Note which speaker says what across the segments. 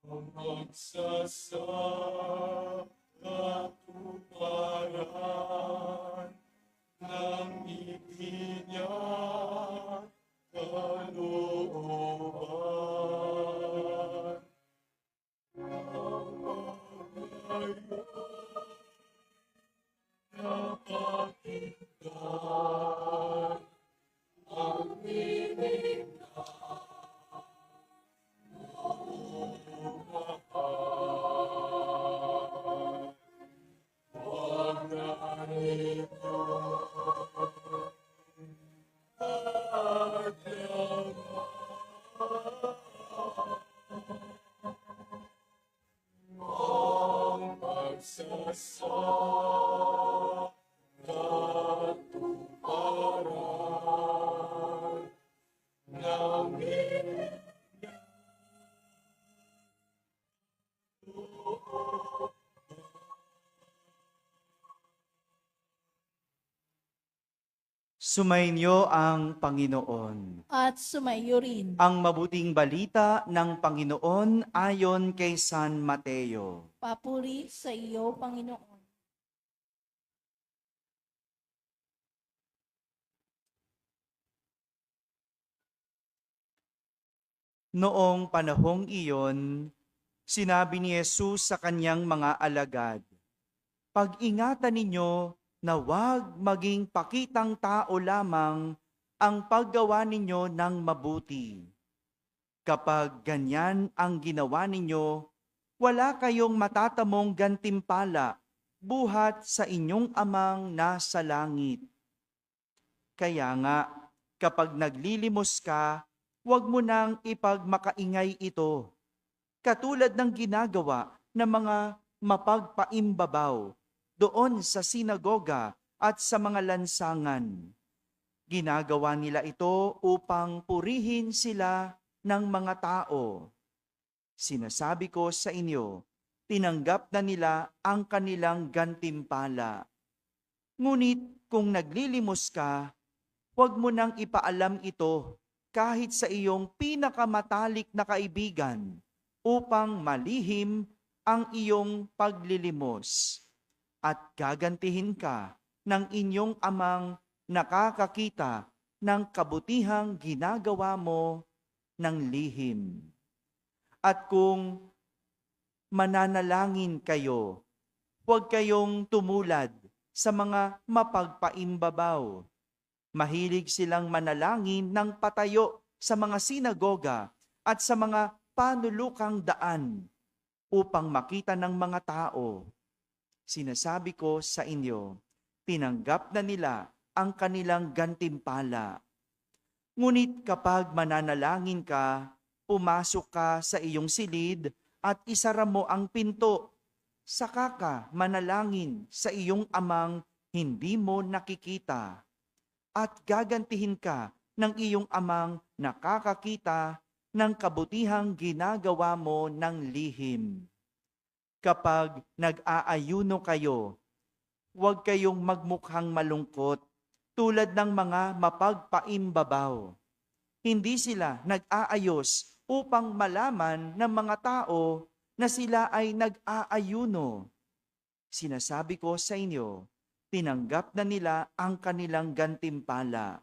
Speaker 1: magsasakatuparan ng ibig niya kalooban. Ang magayon na pakinggan ang tinig na mahal. Huwag na ninyo hadlangan ang pagsasakatuparan ng ibig.
Speaker 2: Sumainyo ang Panginoon.
Speaker 3: At sumayo rin.
Speaker 2: Ang mabuting balita ng Panginoon ayon kay San Mateo.
Speaker 3: Papuri sa iyo, Panginoon.
Speaker 2: Noong panahong iyon, sinabi ni Jesus sa kanyang mga alagad, "Pag-ingatan ninyo na huwag maging pakitang tao lamang ang paggawa ninyo ng mabuti. Kapag ganyan ang ginawa ninyo, wala kayong matatamong gantimpala buhat sa inyong amang nasa langit. Kaya nga, kapag naglilimos ka, huwag mo nang ipagmakaingay ito, katulad ng ginagawa ng mga mapagpaimbabaw doon sa sinagoga at sa mga lansangan. Ginagawa nila ito upang purihin sila ng mga tao. Sinasabi ko sa inyo, tinanggap na nila ang kanilang gantimpala. Ngunit kung naglilimos ka, huwag mo nang ipaalam ito kahit sa iyong pinakamatalik na kaibigan upang malihim ang iyong paglilimos. At gagantihin ka ng inyong amang nakakakita ng kabutihang ginagawa mo ng lihim. At kung mananalangin kayo, huwag kayong tumulad sa mga mapagpaimbabaw. Mahilig silang manalangin ng patayo sa mga sinagoga at sa mga panulukang daan upang makita ng mga tao. Sinasabi ko sa inyo, tinanggap na nila ang kanilang gantimpala. Ngunit kapag mananalangin ka, pumasok ka sa iyong silid at isara mo ang pinto. Saka ka manalangin sa iyong amang hindi mo nakikita. At gagantihin ka ng iyong amang nakakakita ng kabutihang ginagawa mo ng lihim. Kapag nag-aayuno kayo, huwag kayong magmukhang malungkot tulad ng mga mapagpaimbabaw. Hindi sila nag-aayos upang malaman ng mga tao na sila ay nag-aayuno. Sinasabi ko sa inyo, tinanggap na nila ang kanilang gantimpala.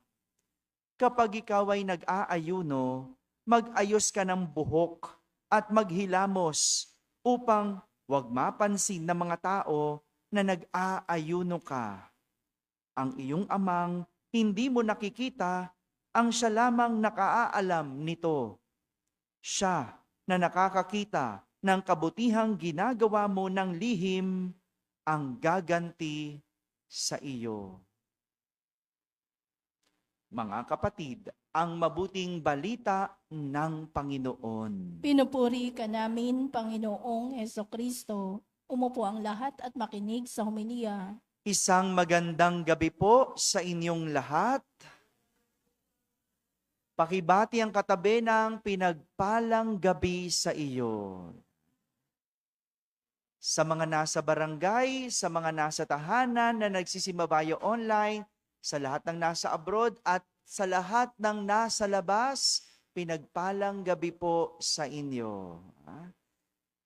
Speaker 2: Kapag ikaw ay nag-aayuno, mag-ayos ka ng buhok at maghilamos upang huwag mapansin ng mga tao na nag-aayuno ka. Ang iyong amang hindi mo nakikita, ang siya lamang nakaalam nito. Siya na nakakakita ng kabutihang ginagawa mo ng lihim, ang gaganti sa iyo. Mga kapatid, ang mabuting balita ng Panginoon.
Speaker 3: Pinupuri ka namin, Panginoong Hesukristo. Umupo ang lahat at makinig sa homilya.
Speaker 2: Isang magandang gabi po sa inyong lahat. Pakibati ang katabi ng pinagpalang gabi sa iyo. Sa mga nasa barangay, sa mga nasa tahanan na nagsisimabayo online, sa lahat ng nasa abroad at sa lahat ng nasa labas, pinagpalang gabi po sa inyo.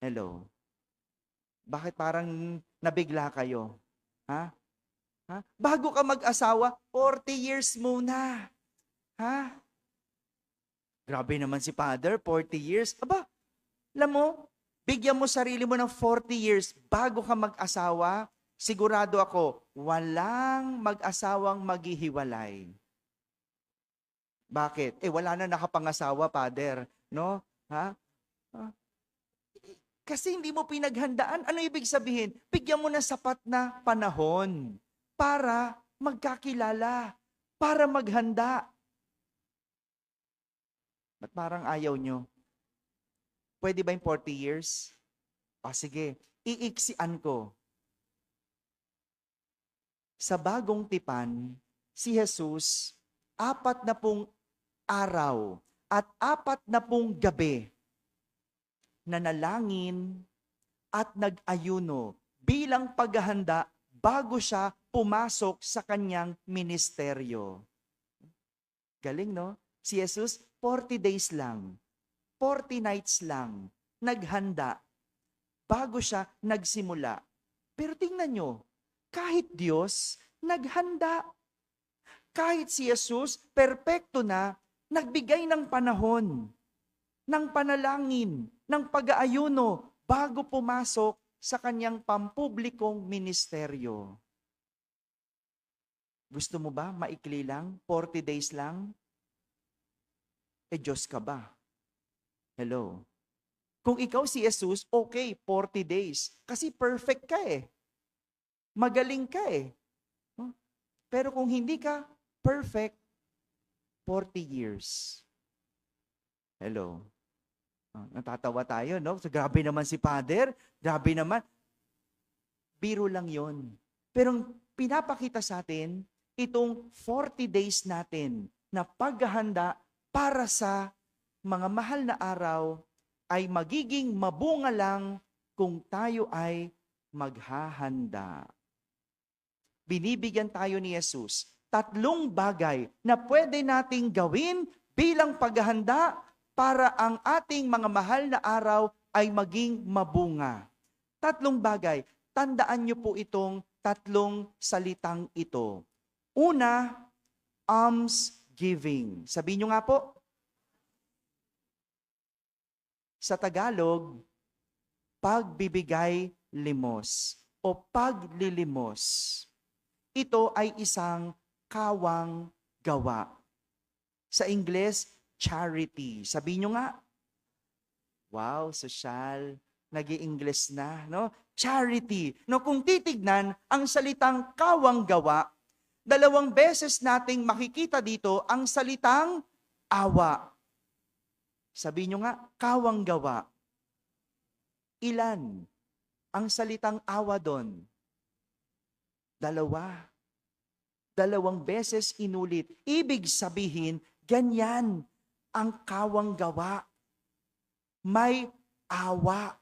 Speaker 2: Hello. Bakit parang nabigla kayo? Ha? Ha? Bago ka mag-asawa, 40 years muna. Ha? Grabe naman si Father, 40 years. Aba, alam mo, bigyan mo sarili mo ng 40 years bago ka mag-asawa, sigurado ako, walang mag-asawang maghihiwalay. Bakit? Wala na nakapangasawa, Father. No? Ha? Ah, Kasi hindi mo pinaghandaan. Ano ibig sabihin? Bigyan mo ng sapat na panahon para magkakilala, para maghanda. Ba't parang ayaw nyo? Pwede ba yung 40 years? Sige, iiksian ko. Sa bagong tipan, si Jesus, 40 araw at 40 gabi nanalangin at nag-ayuno bilang paghahanda bago siya pumasok sa kanyang ministeryo. Galing, no? Si Jesus, 40 days lang, 40 nights lang, naghanda bago siya nagsimula. Pero tingnan nyo, kahit Diyos, naghanda. Kahit si Jesus, perpekto na, nagbigay ng panahon, ng panalangin, ng pag-aayuno bago pumasok sa kanyang pampublikong ministeryo. Gusto mo ba maikli lang? 40 days lang? Diyos ka ba? Hello? Kung ikaw si Jesus, okay, 40 days. Kasi perfect ka eh. Magaling ka eh. Pero kung hindi ka perfect, 40 years. Hello? Natatawa tayo, no? So, grabe naman si Father. Grabe naman. Biro lang yon. Pero pinapakita sa atin, itong 40 days natin na paghahanda para sa mga mahal na araw ay magiging mabunga lang kung tayo ay maghahanda. Binibigyan tayo ni Jesus 3 bagay na pwede nating gawin bilang paghahanda para ang ating mga mahal na araw ay maging mabunga. 3 bagay. Tandaan niyo po itong 3 salitang ito. Una, almsgiving. Sabihin niyo nga po. Sa Tagalog, pagbibigay limos o paglilimos. Ito ay isang kawang gawa. Sa Ingles, charity. Sabihin nyo nga. Wow, sosyal. Nag-i-Ingles na, no? Charity. No, kung titignan, ang salitang kawang gawa, 2 beses nating makikita dito ang salitang awa. Sabihin nyo nga, kawang gawa. Ilan ang salitang awa doon? 2. 2 beses inulit. Ibig sabihin, ganyan ang kawang gawa. May awa.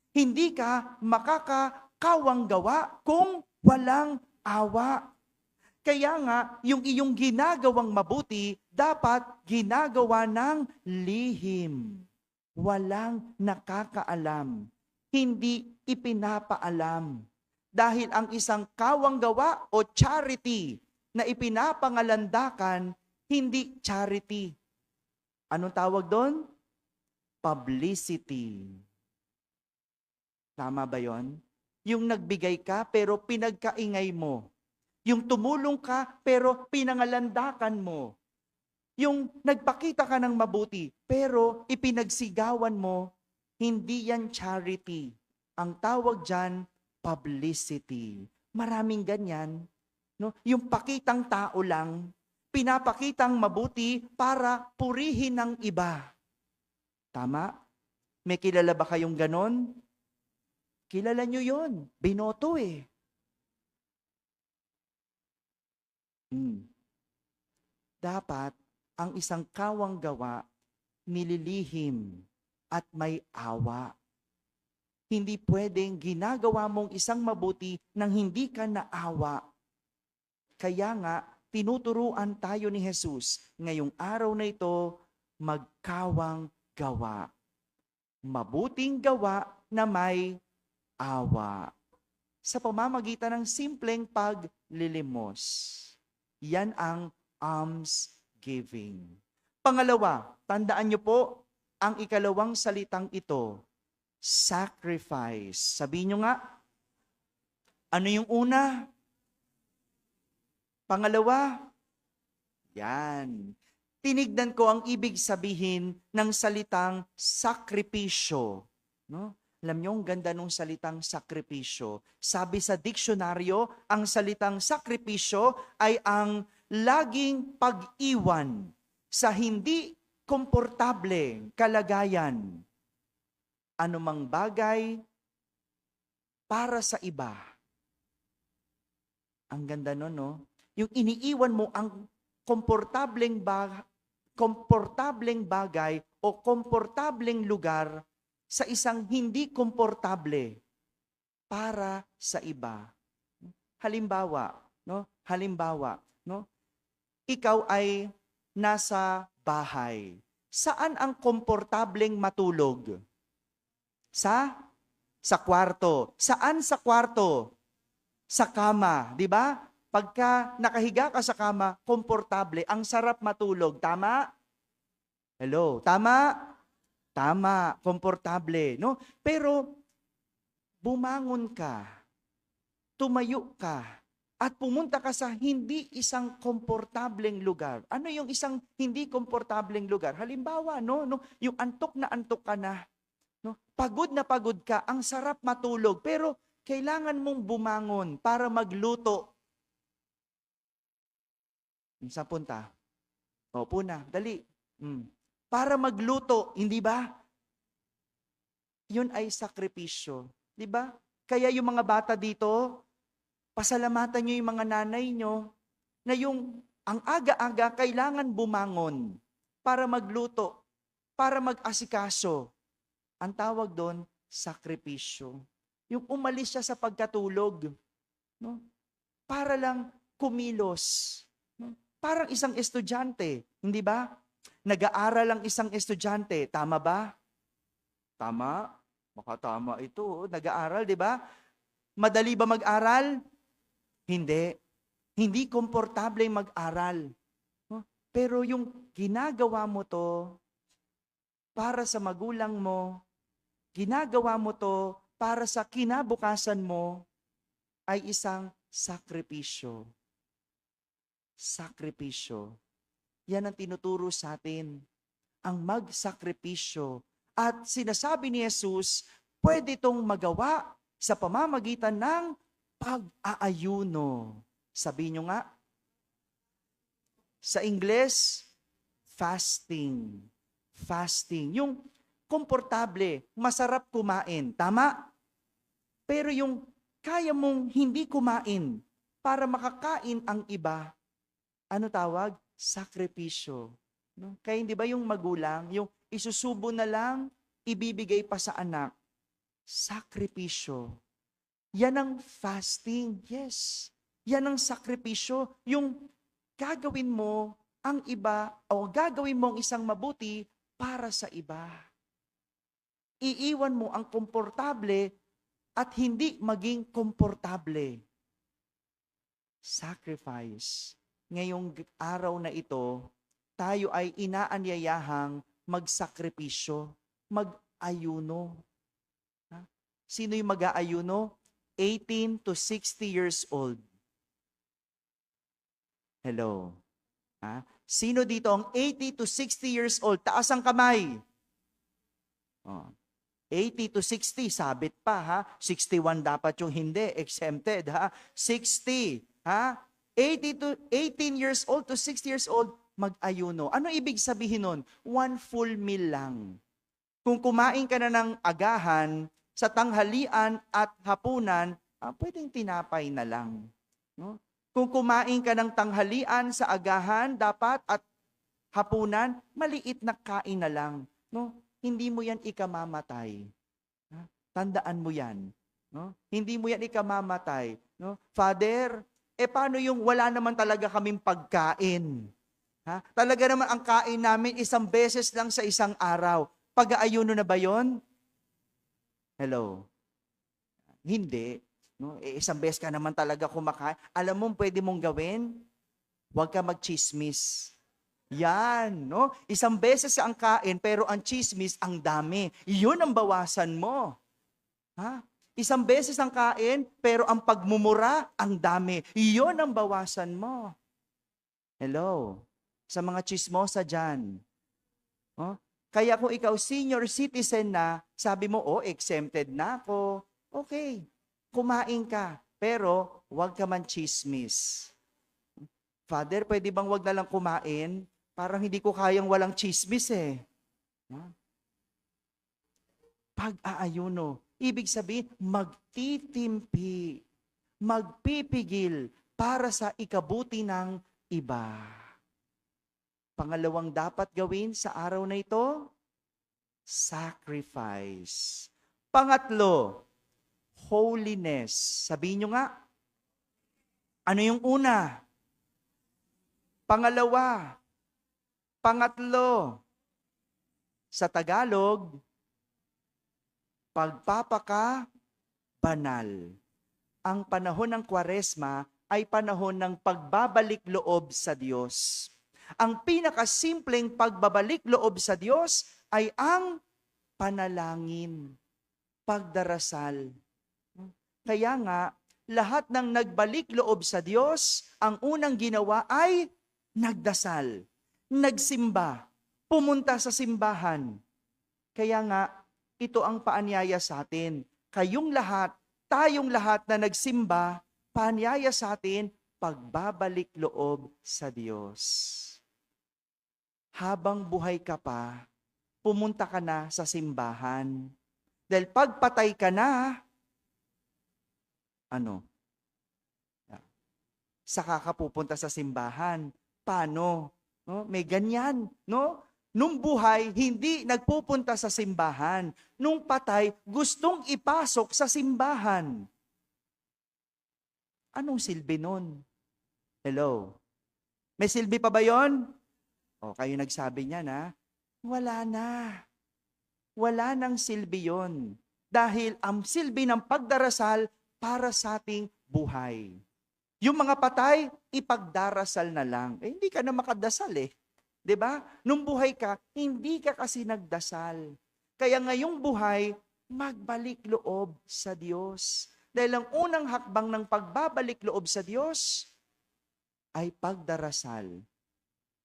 Speaker 2: Hindi ka makakakawang gawa kung walang awa. Kaya nga, yung iyong ginagawang mabuti, dapat ginagawa ng lihim. Walang nakakaalam. Hindi ipinapaalam. Dahil ang isang kawang gawa o charity na ipinapangalandakan, hindi charity. Anong tawag doon? Publicity. Tama ba yon? Yung nagbigay ka pero pinagkaingay mo. Yung tumulong ka pero pinangalandakan mo. Yung nagpakita ka ng mabuti pero ipinagsigawan mo, hindi yan charity. Ang tawag dyan, publicity. Maraming ganyan. No? Yung pakitang tao lang, pinapakitang mabuti para purihin ng iba. Tama? May kilala ba kayong ganon? Kilala nyo yun. Binoto eh. Dapat, ang isang kawang gawa, nililihim at may awa. Hindi pwedeng ginagawa mong isang mabuti nang hindi ka naawa. Kaya nga, tinuturuan tayo ni Jesus ngayong araw na ito, magkawang gawa. mabuting gawa na may awa. Sa pamamagitan ng simpleng paglilimos. Yan ang almsgiving. Pangalawa, tandaan niyo po ang ikalawang salitang ito, sacrifice. Sabihin niyo nga, ano yung una? Pangalawa? Yan. Tinignan ko ang ibig sabihin ng salitang sakripisyo. No? Alam niyo, ang ganda ng salitang sakripisyo. Sabi sa diksyonaryo, ang salitang sakripisyo ay ang laging pag-iwan sa hindi komportable kalagayan. Anumang bagay para sa iba. Ang ganda nun, no? Yung iniiwan mo ang komportableng bagay o komportableng lugar sa isang hindi komportable para sa iba. Halimbawa, no? Ikaw ay nasa bahay. Saan ang komportableng matulog? Sa kwarto. Saan sa kwarto? Sa kama, di ba? Pagka nakahiga ka sa kama, komportable, ang sarap matulog. Tama? Hello, tama? Tama, komportable, no? Pero bumangon ka, tumayo ka, at pumunta ka sa hindi isang komportableng lugar. Ano yung isang hindi komportableng lugar? Halimbawa, no, yung antok na antok ka na, no? Pagod na pagod ka, ang sarap matulog, pero kailangan mong bumangon para magluto. Saan punta? Opo na, dali. Para magluto, hindi ba? Yun ay sakripisyo. Di ba? Kaya yung mga bata dito, pasalamatan nyo yung mga nanay nyo na yung ang aga-aga kailangan bumangon para magluto, para mag-asikaso. Ang tawag doon, sakripisyo. Yung umalis siya sa pagkatulog, no? Para lang kumilos. No? Parang isang estudyante, hindi ba? Nag-aaral ang isang estudyante, tama ba? Tama? Baka tama ito. Nag-aaral, di ba? Madali ba mag-aral? Hindi. Hindi komportable mag-aral. No? Pero yung ginagawa mo to para sa magulang mo, ginagawa mo to para sa kinabukasan mo, ay isang sakripisyo. Sakripisyo. Yan ang tinuturo sa atin. Ang magsakripisyo. At sinasabi ni Jesus, pwede itong magawa sa pamamagitan ng pag-aayuno. Sabi nyo nga, sa Ingles, fasting. Fasting. Yung komportable, masarap kumain. Tama? Pero yung kaya mong hindi kumain para makakain ang iba, ano tawag? Sakripisyo. No? Kaya hindi ba yung magulang, yung isusubo na lang, ibibigay pa sa anak. Sakripisyo. Yan ang fasting. Yes. Yan ang sakripisyo. Yung gagawin mo ang iba o gagawin mo ang isang mabuti para sa iba. Iiwan mo ang komportable at hindi maging komportable. Sacrifice. Ngayong araw na ito, tayo ay inaanyayahang magsakripisyo, mag-ayuno. Sino yung mag-aayuno? 18 to 60 years old. Hello. Sino dito ang 80 to 60 years old? Taas ang kamay. 80 to 60, sabit pa ha. 61 dapat yung hindi, exempted ha. 60, ha? 18 years old to 60 years old, mag-ayuno. Ano ibig sabihin nun? 1 full meal lang. Kung kumain ka na ng agahan, sa tanghalian at hapunan, pwedeng tinapay na lang. No? Kung kumain ka ng tanghalian sa agahan, dapat at hapunan, maliit na kain na lang. No? Hindi mo yan ikamamatay. Tandaan mo yan. No? Hindi mo yan ikamamatay. No? Father, paano yung wala naman talaga kaming pagkain? Talaga naman ang kain namin isang beses lang sa isang araw. Pag-aayuno na ba yon? Hello? Hindi. No? Isang beses ka naman talaga kumakain. Alam mo, pwede mong gawin? Huwag ka magchismis. Yan, no? Isang beses ang kain, pero ang chismis ang dami. Iyon ang bawasan mo. Ha? Isang beses ang kain, pero ang pagmumura, ang dami. Iyon ang bawasan mo. Hello? Sa mga chismosa dyan. Oh? Kaya kung ikaw senior citizen na, sabi mo, exempted na ako. Okay, kumain ka, pero huwag ka man chismis. Father, pwede bang wag na lang kumain? Parang hindi ko kayang walang chismis eh. Pag-aayuno, ibig sabihin, magtitimpi, magpipigil para sa ikabuti ng iba. Pangalawang dapat gawin sa araw na ito, sacrifice. Pangatlo, holiness. Sabihin nyo nga, ano yung una? Pangalawa. Pangatlo. Sa Tagalog, pagpapaka-banal. Ang panahon ng Kwaresma ay panahon ng pagbabalik loob sa Diyos. Ang pinakasimpleng pagbabalik loob sa Diyos ay ang panalangin, pagdarasal. Kaya nga, lahat ng nagbalik loob sa Diyos, ang unang ginawa ay nagdasal, nagsimba, pumunta sa simbahan. Kaya nga, ito ang paanyaya sa atin. Kayong lahat, tayong lahat na nagsimba, paanyaya sa atin, pagbabalik loob sa Diyos. Habang buhay ka pa, pumunta ka na sa simbahan. Dahil pagpatay ka na, saka ka pupunta sa simbahan. Paano? No? May ganyan, no? Nung buhay, hindi nagpupunta sa simbahan. Nung patay, gustong ipasok sa simbahan. Anong silbi nun? Hello? May silbi pa ba yon? O, kayo nagsabi niya na, wala na. Wala nang silbi yon. Dahil ang silbi ng pagdarasal para sa ating buhay. Yung mga patay, ipagdarasal na lang. Hindi ka na makadasal eh. 'Di ba? Nung buhay ka, hindi ka kasi nagdasal. Kaya ngayong buhay, magbalik loob sa Diyos. Dahil ang unang hakbang ng pagbabalik loob sa Diyos ay pagdarasal.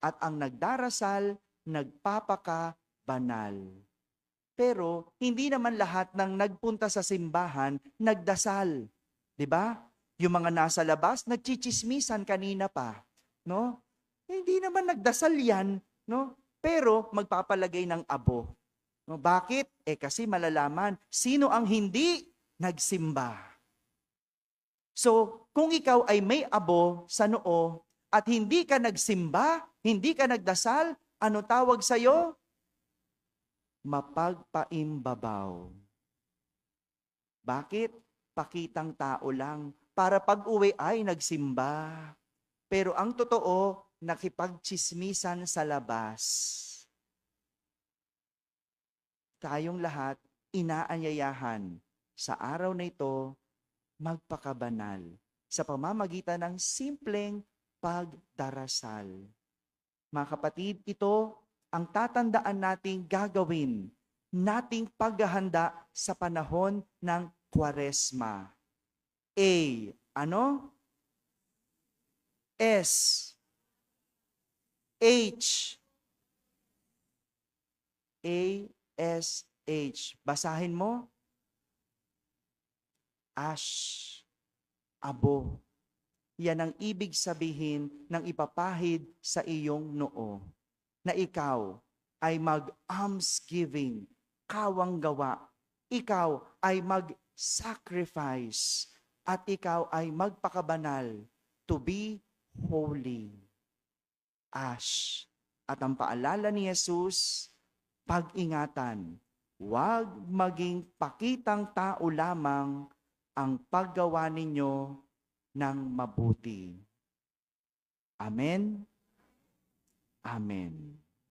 Speaker 2: At ang nagdarasal, nagpapaka-banal. Pero hindi naman lahat ng nagpunta sa simbahan, nagdasal. 'Di ba? Yung mga nasa labas, nagchichismisan kanina pa. No? Hindi naman nagdasal yan, no? Pero magpapalagay ng abo. No? Bakit? Kasi malalaman, sino ang hindi nagsimba? So, kung ikaw ay may abo sa noo at hindi ka nagsimba, hindi ka nagdasal, ano tawag sa'yo? Mapagpaimbabaw. Bakit? Pakitang tao lang. Para pag-uwi ay nagsimba. Pero ang totoo, nakipagchismisan sa labas. Tayong lahat, inaanyayahan sa araw na ito, magpakabanal sa pamamagitan ng simpleng pagdarasal. Mga kapatid, ito ang tatandaan nating gagawin, nating paghahanda sa panahon ng Kwaresma. A, ano? S, H, A, S, H. Basahin mo. Ash, abo. Yan ang ibig sabihin ng ipapahid sa iyong noo. Na ikaw ay mag-almsgiving, kawang gawa. Ikaw ay mag-sacrifice. At ikaw ay magpakabanal to be holy. Ash. At ang paalala ni Jesus, pag-ingatan, huwag maging pakitang tao lamang ang paggawa ninyo ng mabuti. Amen? Amen.